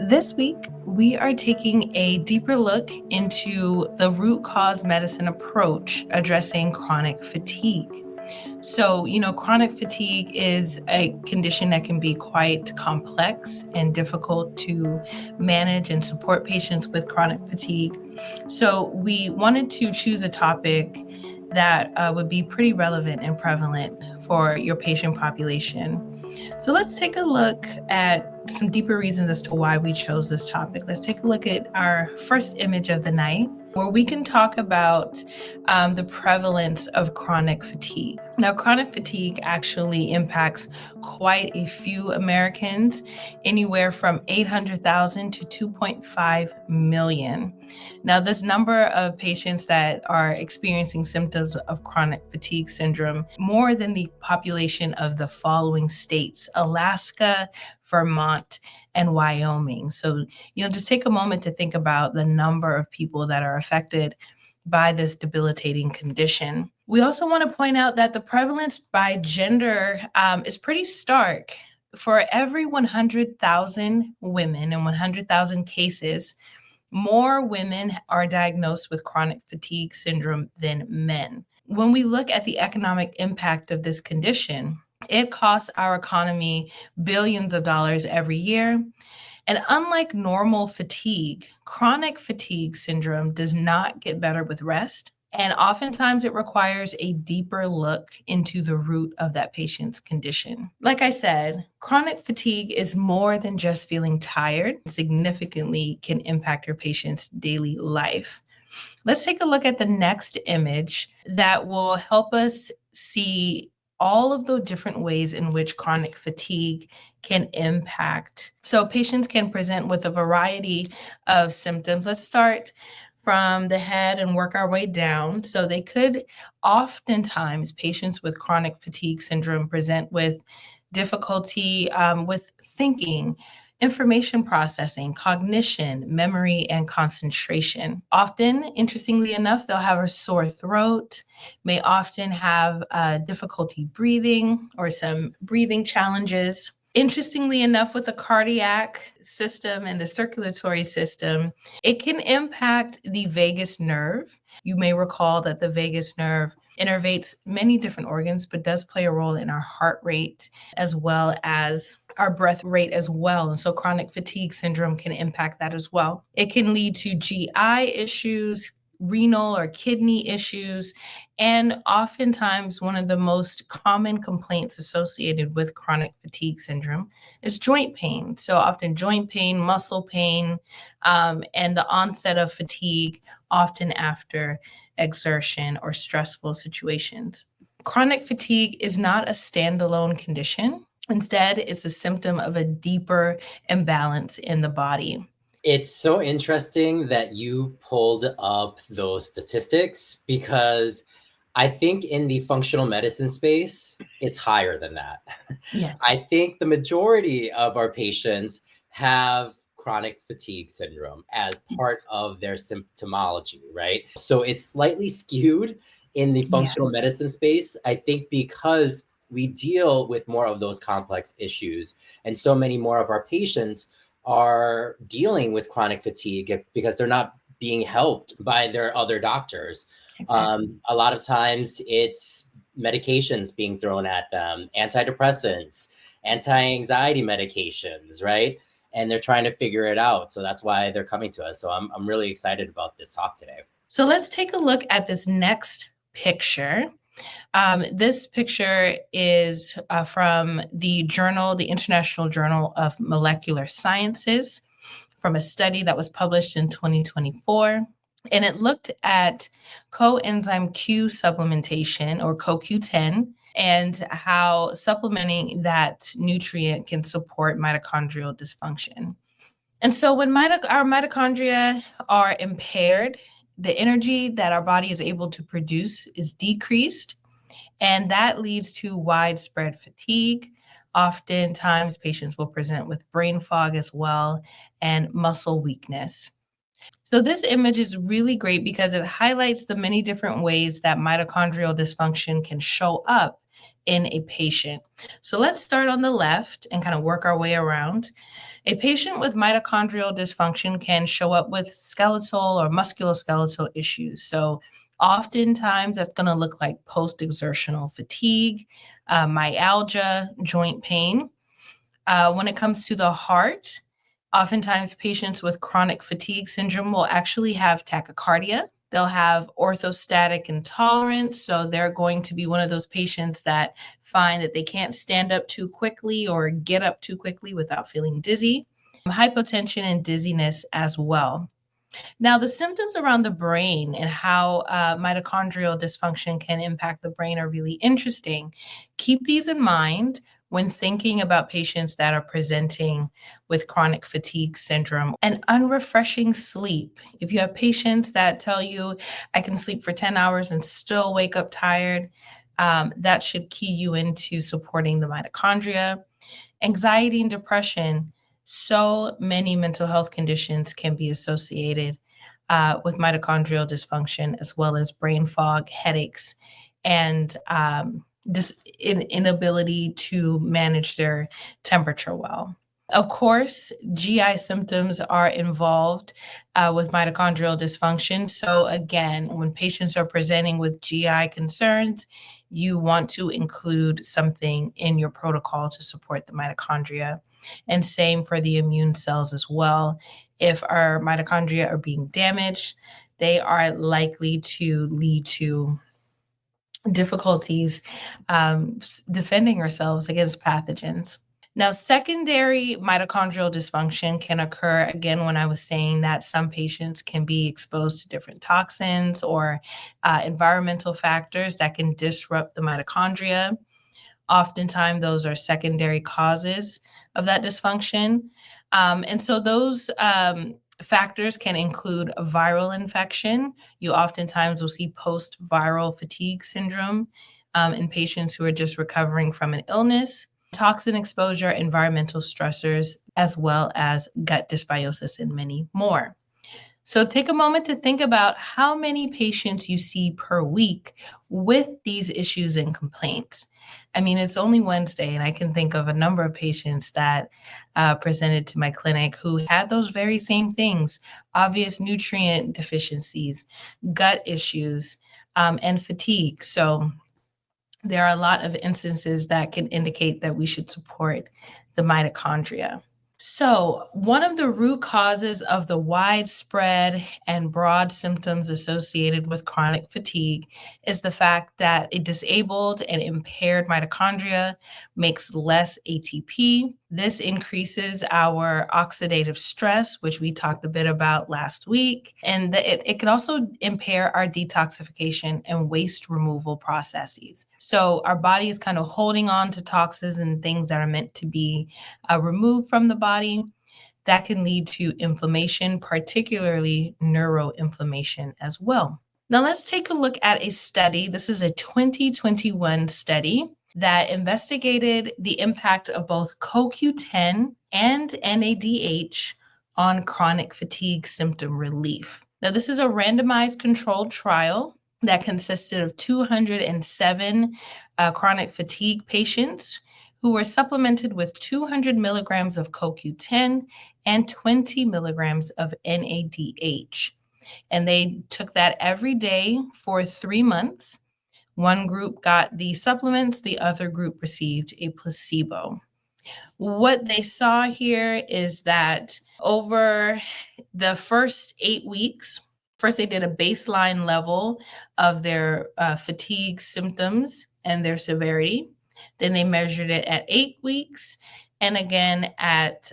This week, we are taking a deeper look into the root cause medicine approach addressing chronic fatigue. Chronic fatigue is a condition that can be quite complex and difficult to manage and support patients with chronic fatigue. So, we wanted to choose a topic that would be pretty relevant and prevalent for your patient population. So let's take a look at some deeper reasons as to why we chose this topic. Let's take a look at our first image of the night, where we can talk about the prevalence of chronic fatigue. Now, chronic fatigue actually impacts quite a few Americans, anywhere from 800,000 to 2.5 million. Now, this number of patients that are experiencing symptoms of chronic fatigue syndrome more than the population of the following states: Alaska, Vermont, and Wyoming. So, just take a moment to think about the number of people that are affected by this debilitating condition. We also want to point out that the prevalence by gender is pretty stark. For every 100,000 women and 100,000 cases, more women are diagnosed with chronic fatigue syndrome than men. When we look at the economic impact of this condition, it costs our economy billions of dollars every year. And unlike normal fatigue, chronic fatigue syndrome does not get better with rest. And oftentimes it requires a deeper look into the root of that patient's condition. Like I said, chronic fatigue is more than just feeling tired. It significantly can impact your patient's daily life. Let's take a look at the next image that will help us see all of the different ways in which chronic fatigue can impact. So patients can present with a variety of symptoms. Let's start from the head and work our way down. So they could oftentimes, patients with chronic fatigue syndrome present with difficulty with thinking, information processing, cognition, memory, and concentration. Often, interestingly enough, they'll have a sore throat, may often have difficulty breathing or some breathing challenges. Interestingly enough, with the cardiac system and the circulatory system, it can impact the vagus nerve. You may recall that the vagus nerve innervates many different organs, but does play a role in our heart rate as well as our breath rate as well. And so chronic fatigue syndrome can impact that as well. It can lead to GI issues, renal or kidney issues, and oftentimes one of the most common complaints associated with chronic fatigue syndrome is joint pain. So often joint pain, muscle pain, and the onset of fatigue often after exertion or stressful situations. Chronic fatigue is not a standalone condition. Instead, it's a symptom of a deeper imbalance in the body. It's so interesting that you pulled up those statistics, because I think in the functional medicine space, it's higher than that. Yes. I think the majority of our patients have chronic fatigue syndrome as part of their symptomology, right? So it's slightly skewed in the functional medicine space, I think, because we deal with more of those complex issues. And so many more of our patients are dealing with chronic fatigue because they're not being helped by their other doctors. Exactly. A lot of times it's medications being thrown at them, antidepressants, anti-anxiety medications, right? And they're trying to figure it out. So that's why they're coming to us. So I'm really excited about this talk today. So let's take a look at this next picture. This picture is from the International Journal of Molecular Sciences, from a study that was published in 2024. And it looked at coenzyme Q supplementation, or CoQ10, and how supplementing that nutrient can support mitochondrial dysfunction. And so when our mitochondria are impaired, the energy that our body is able to produce is decreased, and that leads to widespread fatigue. Oftentimes, patients will present with brain fog as well and muscle weakness. So this image is really great because it highlights the many different ways that mitochondrial dysfunction can show up in a patient. So let's start on the left and kind of work our way around. A patient with mitochondrial dysfunction can show up with skeletal or musculoskeletal issues. So, oftentimes, that's going to look like post exertional fatigue, myalgia, joint pain. When it comes to the heart, oftentimes patients with chronic fatigue syndrome will actually have tachycardia. They'll have orthostatic intolerance. So they're going to be one of those patients that find that they can't stand up too quickly or get up too quickly without feeling dizzy. Hypotension and dizziness as well. Now, the symptoms around the brain and how mitochondrial dysfunction can impact the brain are really interesting. Keep these in mind when thinking about patients that are presenting with chronic fatigue syndrome and unrefreshing sleep. If you have patients that tell you, I can sleep for 10 hours and still wake up tired, that should key you into supporting the mitochondria. Anxiety and depression, so many mental health conditions can be associated with mitochondrial dysfunction, as well as brain fog, headaches, and inability to manage their temperature well. Of course, GI symptoms are involved with mitochondrial dysfunction. So, again, when patients are presenting with GI concerns, you want to include something in your protocol to support the mitochondria. And same for the immune cells as well. If our mitochondria are being damaged, they are likely to lead to difficulties defending ourselves against pathogens. Now, secondary mitochondrial dysfunction can occur again when I was saying that some patients can be exposed to different toxins or environmental factors that can disrupt the mitochondria. Oftentimes, those are secondary causes of that dysfunction. And so those factors can include a viral infection. You oftentimes will see post-viral fatigue syndrome in patients who are just recovering from an illness, toxin exposure, environmental stressors, as well as gut dysbiosis, and many more. So take a moment to think about how many patients you see per week with these issues and complaints. I mean, it's only Wednesday, and I can think of a number of patients that presented to my clinic who had those very same things: obvious nutrient deficiencies, gut issues, and fatigue. So there are a lot of instances that can indicate that we should support the mitochondria. So, one of the root causes of the widespread and broad symptoms associated with chronic fatigue is the fact that a disabled and impaired mitochondria makes less ATP. This increases our oxidative stress, which we talked a bit about last week. And it can also impair our detoxification and waste removal processes. So, our body is kind of holding on to toxins and things that are meant to be removed from the body. That can lead to inflammation, particularly neuroinflammation as well. Now, let's take a look at a study. This is a 2021 study that investigated the impact of both CoQ10 and NADH on chronic fatigue symptom relief. Now, this is a randomized controlled trial that consisted of 207 chronic fatigue patients who were supplemented with 200 milligrams of CoQ10 and 20 milligrams of NADH. And they took that every day for 3 months. One group got the supplements, the other group received a placebo. What they saw here is that over the first 8 weeks, first they did a baseline level of their fatigue symptoms and their severity. Then they measured it at 8 weeks and again at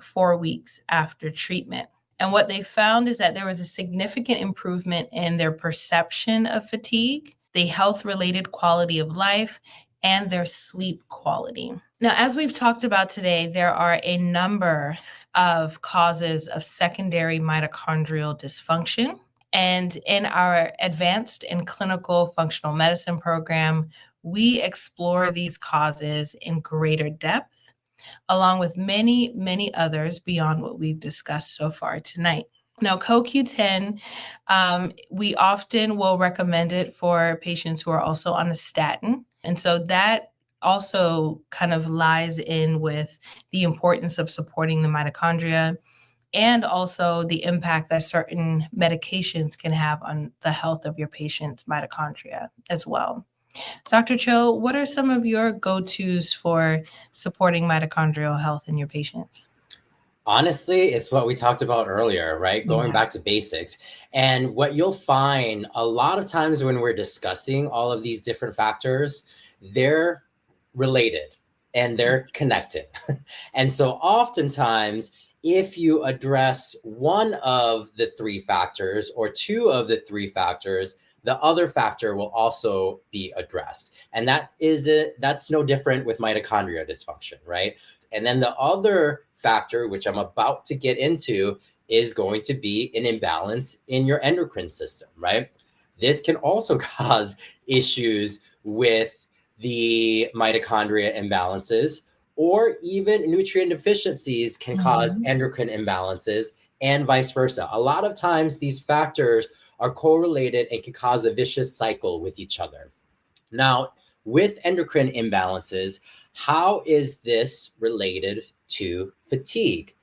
4 weeks after treatment. And what they found is that there was a significant improvement in their perception of fatigue, the health-related quality of life, and their sleep quality. Now, as we've talked about today, there are a number of causes of secondary mitochondrial dysfunction. And in our advanced and clinical functional medicine program, we explore these causes in greater depth, along with many, many others beyond what we've discussed so far tonight. Now, CoQ10, we often will recommend it for patients who are also on a statin. And so that also kind of lies in with the importance of supporting the mitochondria and also the impact that certain medications can have on the health of your patient's mitochondria as well. Dr. Cho, what are some of your go-tos for supporting mitochondrial health in your patients? Honestly, it's what we talked about earlier, right? Going Yeah. back to basics. And what you'll find a lot of times when we're discussing all of these different factors, they're related and they're Yes. connected. And so oftentimes, if you address one of the three factors or two of the three factors, the other factor will also be addressed. And that's no different with mitochondria dysfunction, right? And then the other factor, which I'm about to get into, is going to be an imbalance in your endocrine system, right? This can also cause issues with the mitochondria imbalances, or even nutrient deficiencies can cause Mhm. endocrine imbalances, and vice versa. A lot of times, these factors are correlated and can cause a vicious cycle with each other. Now, with endocrine imbalances, how is this related to fatigue?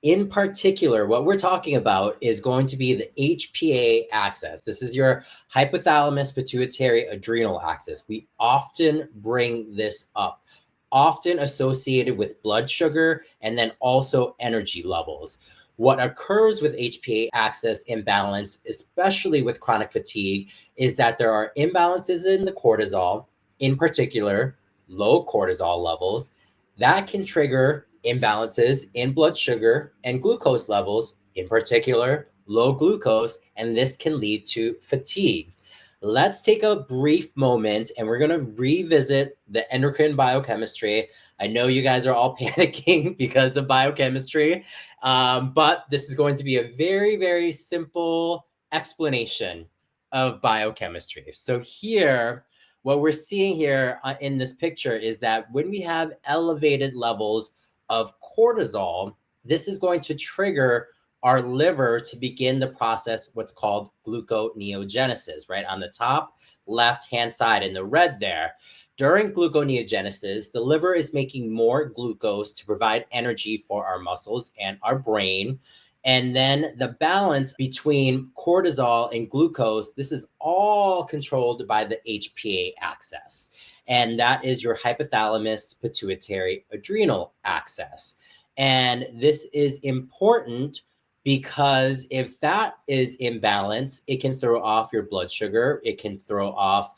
In particular, what we're talking about is going to be the HPA axis. This is your hypothalamus pituitary adrenal axis. We often bring this up, often associated with blood sugar and then also energy levels. What occurs with HPA axis imbalance, especially with chronic fatigue, is that there are imbalances in the cortisol, in particular, low cortisol levels, that can trigger imbalances in blood sugar and glucose levels, in particular, low glucose, and this can lead to fatigue. Let's take a brief moment and we're going to revisit the endocrine biochemistry. I know you guys are all panicking because of biochemistry, but this is going to be a very, very simple explanation of biochemistry. So here, what we're seeing here in this picture is that when we have elevated levels of cortisol, this is going to trigger our liver to begin the process, what's called gluconeogenesis, right? On the top left-hand side in the red there. During gluconeogenesis, the liver is making more glucose to provide energy for our muscles and our brain. And then the balance between cortisol and glucose, this is all controlled by the HPA axis. And that is your hypothalamus pituitary adrenal axis. And this is important because if that is imbalance, it can throw off your blood sugar. It can throw off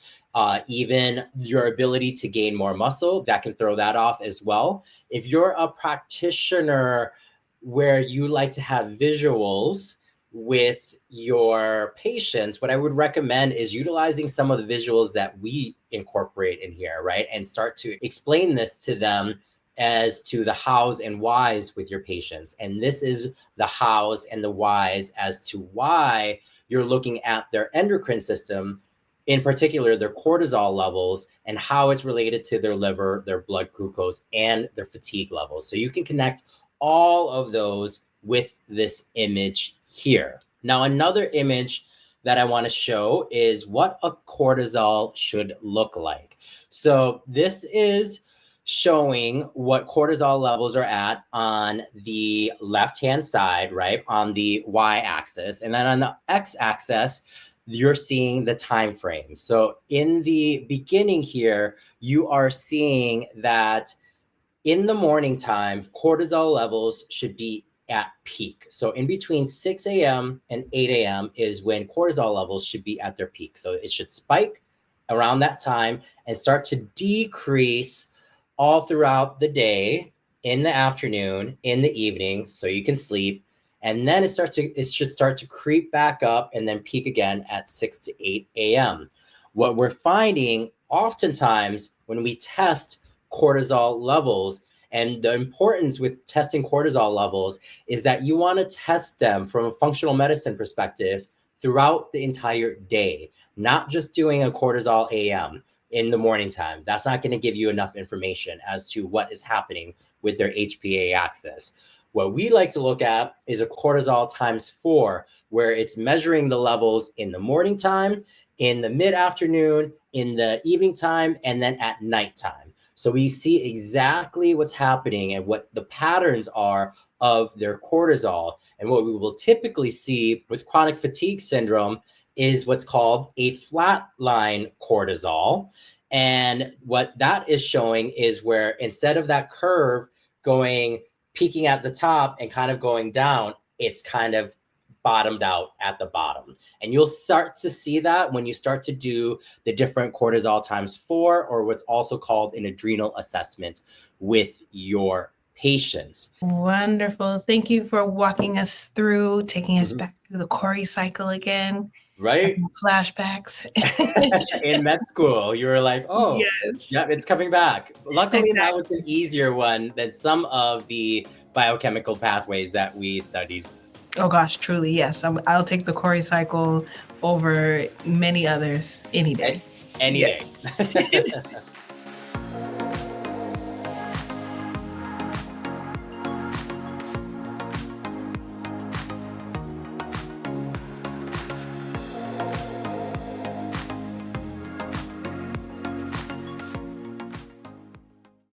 even your ability to gain more muscle. That can throw that off as well. If you're a practitioner where you like to have visuals with your patients, what I would recommend is utilizing some of the visuals that we incorporate in here, right? And start to explain this to them as to the hows and whys with your patients. And this is the hows and the whys as to why you're looking at their endocrine system, in particular their cortisol levels, and how it's related to their liver, their blood glucose, and their fatigue levels. So you can connect all of those with this image here. Now, another image that I want to show is what a cortisol should look like. So this is showing what cortisol levels are at on the left-hand side, right, on the y-axis. And then on the x-axis, you're seeing the time frame. So in the beginning here, you are seeing that in the morning time, cortisol levels should be at peak. So in between 6 a.m. and 8 a.m. is when cortisol levels should be at their peak. So it should spike around that time and start to decrease all throughout the day, in the afternoon, in the evening, so you can sleep. And then it should start to creep back up and then peak again at 6 to 8 a.m. What we're finding oftentimes when we test cortisol levels, and the importance with testing cortisol levels is that you want to test them from a functional medicine perspective throughout the entire day, not just doing a cortisol AM in the morning time. That's not going to give you enough information as to what is happening with their HPA axis. What we like to look at is a cortisol times 4, where it's measuring the levels in the morning time, in the mid-afternoon, in the evening time, and then at nighttime. So we see exactly what's happening and what the patterns are of their cortisol. And what we will typically see with chronic fatigue syndrome is what's called a flatline cortisol. And what that is showing is where instead of that curve going, peaking at the top and kind of going down, it's kind of bottomed out at the bottom. And you'll start to see that when you start to do the different cortisol times 4, or what's also called an adrenal assessment with your patients. Wonderful. Thank you for walking us through, taking us back through the Cori cycle again. Right? Flashbacks. In med school, you were like, oh, Yes. yeah, it's coming back. Luckily, Exactly. that was an easier one than some of the biochemical pathways that we studied. Oh gosh, truly, yes. I'll take the Cori cycle over many others any day. Any day.